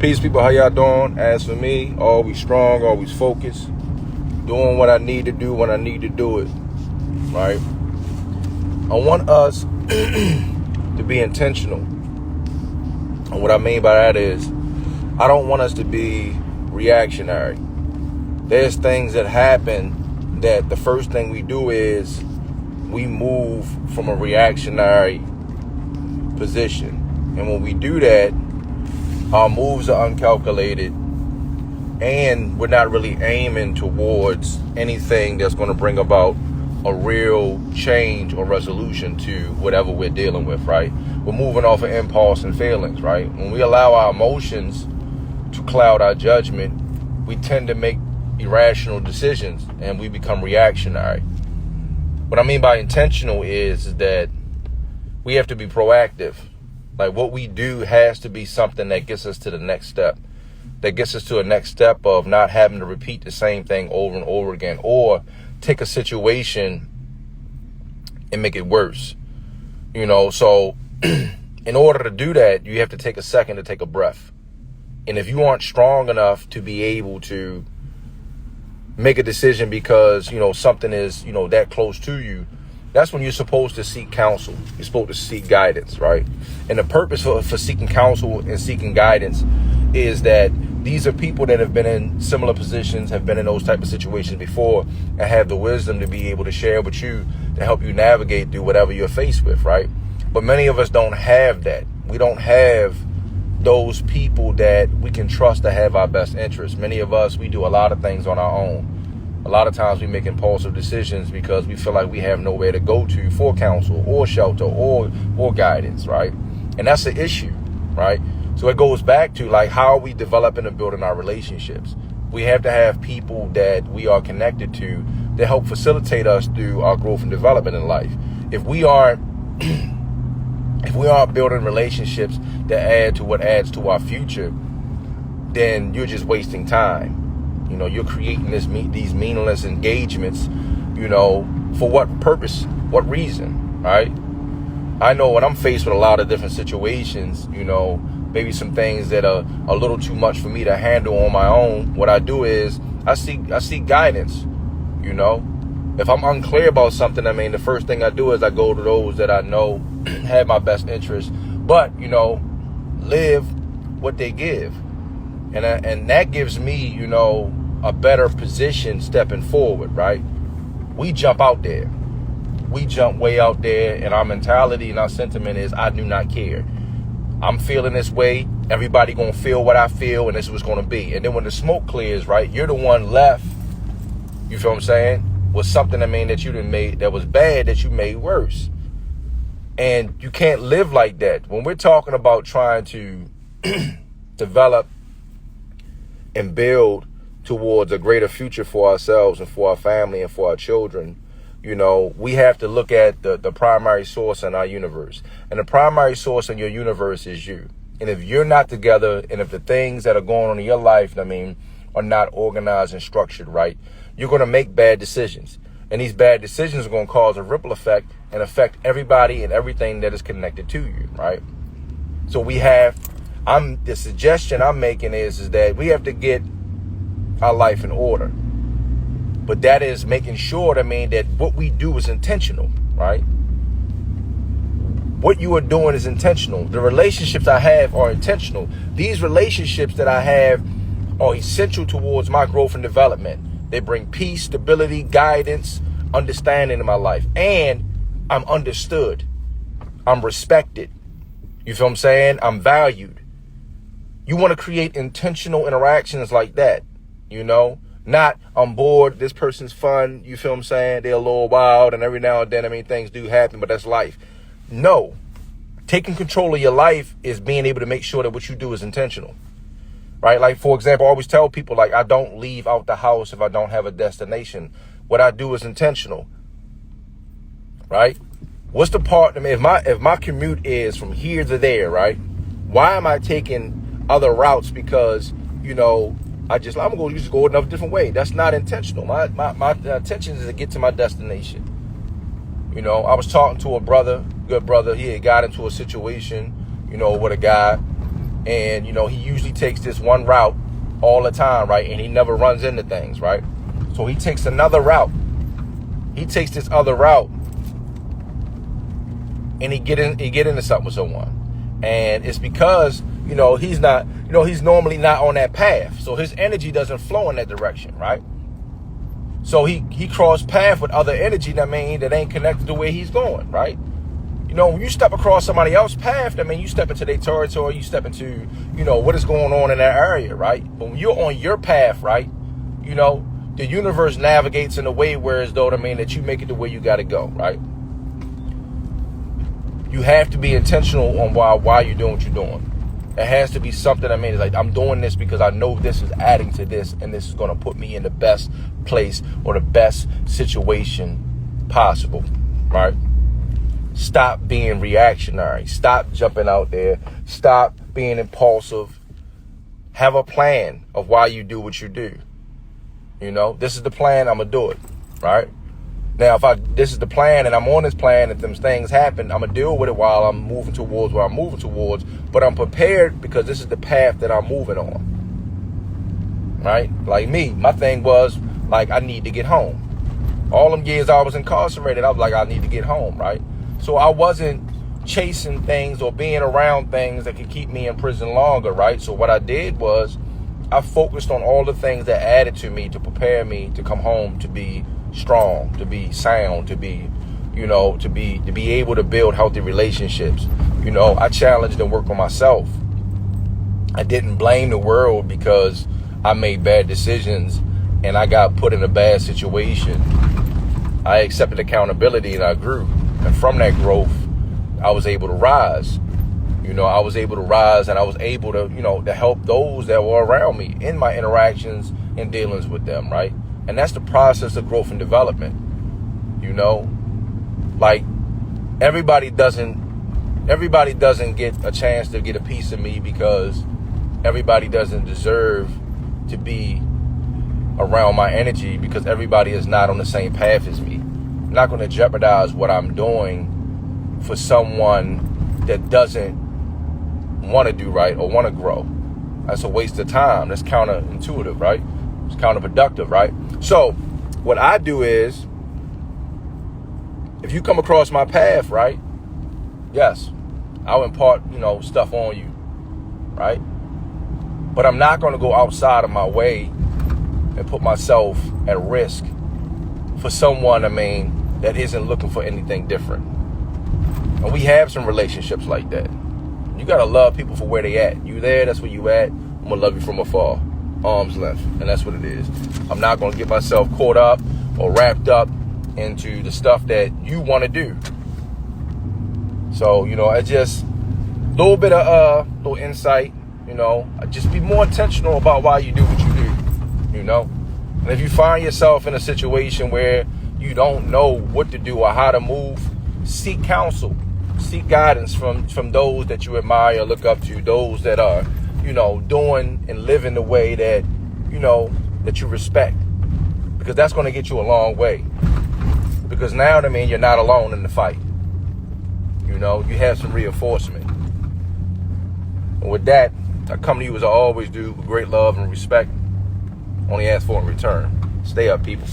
Peace, people. How y'all doing? As for me, always strong, always focused, doing what I need to do when I need to do it, right? I want us to be intentional. And what I mean by that is, I don't want us to be reactionary. There's things that happen that the first thing we do is we move from a reactionary position. And when we do that, our moves are uncalculated and we're not really aiming towards anything that's going to bring about a real change or resolution to whatever we're dealing with, right? We're moving off of impulse and feelings, right? When we allow our emotions to cloud our judgment, we tend to make irrational decisions and we become reactionary. What I mean by intentional is that we have to be proactive. Like what we do has to be something that gets us to the next step, that gets us to a next step of not having to repeat the same thing over and over again, or take a situation and make it worse. So in order to do that, you have to take a second to take a breath. And if you aren't strong enough to be able to make a decision because, something is, that close to you, that's when you're supposed to seek counsel. You're supposed to seek guidance, right? And the purpose for seeking counsel and seeking guidance is that these are people that have been in similar positions, have been in those type of situations before, and have the wisdom to be able to share with you to help you navigate through whatever you're faced with, right? But many of us don't have that. We don't have those people that we can trust to have our best interests. Many of us, we do a lot of things on our own. A lot of times we make impulsive decisions because we feel like we have nowhere to go to for counsel or shelter or guidance, right? And that's the issue, right? So it goes back to like, how are we developing and building our relationships? We have to have people that we are connected to help facilitate us through our growth and development in life. If we aren't building relationships that add to what adds to our future, then you're just wasting time. You're creating these meaningless engagements, for what purpose, what reason, right? I know when I'm faced with a lot of different situations, maybe some things that are a little too much for me to handle on my own, what I do is I seek guidance, If I'm unclear about something, the first thing I do is I go to those that I know have my best interest, but, live what they give. And that gives me, a better position stepping forward, right? We jump out there. We jump way out there, and our mentality and our sentiment is, I do not care. I'm feeling this way. Everybody gonna feel what I feel, and this is what's gonna be. And then when the smoke clears, right, you're the one left, you feel what I'm saying, with something that you done made that was bad that you made worse. And you can't live like that. When we're talking about trying to develop and build towards a greater future for ourselves and for our family and for our children, we have to look at the primary source in our universe. And the primary source in your universe is you. And if you're not together, and if the things that are going on in your life, are not organized and structured right, you're going to make bad decisions. And these bad decisions are going to cause a ripple effect and affect everybody and everything that is connected to you, right? So the suggestion I'm making is that we have to get our life in order. But that is making sure, that what we do is intentional, right? What you are doing is intentional. The relationships I have are intentional. These relationships that I have are essential towards my growth and development. They bring peace, stability, guidance, understanding in my life. And I'm understood. I'm respected. You feel what I'm saying? I'm valued. You want to create intentional interactions like that, Not, I'm bored, this person's fun, you feel what I'm saying? They're a little wild, and every now and then, things do happen, but that's life. No. Taking control of your life is being able to make sure that what you do is intentional, right? Like, for example, I always tell people, like, I don't leave out the house if I don't have a destination. What I do is intentional, right? What's the part, if my commute is from here to there, right? Why am I taking other routes? Because, I'm going to just go another different way. That's not intentional. My intention is to get to my destination. I was talking to a brother, good brother. He had got into a situation, with a guy, And, you know, he usually takes this one route all the time, right? And he never runs into things, right? So he takes another route. He takes this other route and he get into something with someone. And it's because, you know, he's normally not on that path. So his energy doesn't flow in that direction, right? So he crossed path with other energy that ain't connected to where he's going, right? You know, when you step across somebody else's path, you step into their territory, you step into, you know, what is going on in that area, right? But when you're on your path, right, you know, the universe navigates in a way where as though, that you make it to where you got to go, right? You have to be intentional on why you're doing what you're doing. It has to be something, it's like, I'm doing this because I know this is adding to this, and this is going to put me in the best place or the best situation possible, right? Stop being reactionary. Stop jumping out there. Stop being impulsive. Have a plan of why you do what you do. You know, this is the plan, I'm going to do it, right? Now, this is the plan and I'm on this plan, if them things happen, I'm going to deal with it while I'm moving towards where I'm moving towards. But I'm prepared because this is the path that I'm moving on, right? Like me, my thing was, like, I need to get home. All them years I was incarcerated, I was like, I need to get home, right? So I wasn't chasing things or being around things that could keep me in prison longer, right? So what I did was I focused on all the things that added to me to prepare me to come home to be strong, to be sound, to be, you know, to be able to build healthy relationships. You know, I challenged and worked on myself. I didn't blame the world because I made bad decisions and I got put in a bad situation. I accepted accountability and I grew. And from that growth, I was able to rise. You know, I was able to rise and I was able to, you know, to help those that were around me in my interactions and dealings with them, right? And that's the process of growth and development. You know, like everybody doesn't get a chance to get a piece of me because everybody doesn't deserve to be around my energy because everybody is not on the same path as me. I'm not going to jeopardize what I'm doing for someone that doesn't want to do right or want to grow. That's a waste of time. That's counterintuitive, right? It's counterproductive, right? So what I do is, if you come across my path, right? Yes, I'll impart, you know, stuff on you, right? But I'm not going to go outside of my way and put myself at risk for someone, that isn't looking for anything different. And we have some relationships like that. You got to love people for where they at. You there, that's where you at. I'm going to love you from afar, arm's length. And that's what it is. I'm not going to get myself caught up or wrapped up into the stuff that you want to do. So, you know, I just, little bit of little insight, you know, just be more intentional about why you do what you do, you know. And if you find yourself in a situation where you don't know what to do or how to move, seek counsel, seek guidance from those that you admire, look up to, those that are, you know, doing and living the way that, you know, that you respect, because that's going to get you a long way. Because now, you're not alone in the fight. You know, you have some reinforcement. And with that, I come to you as I always do, with great love and respect. Only ask for in return. Stay up, people.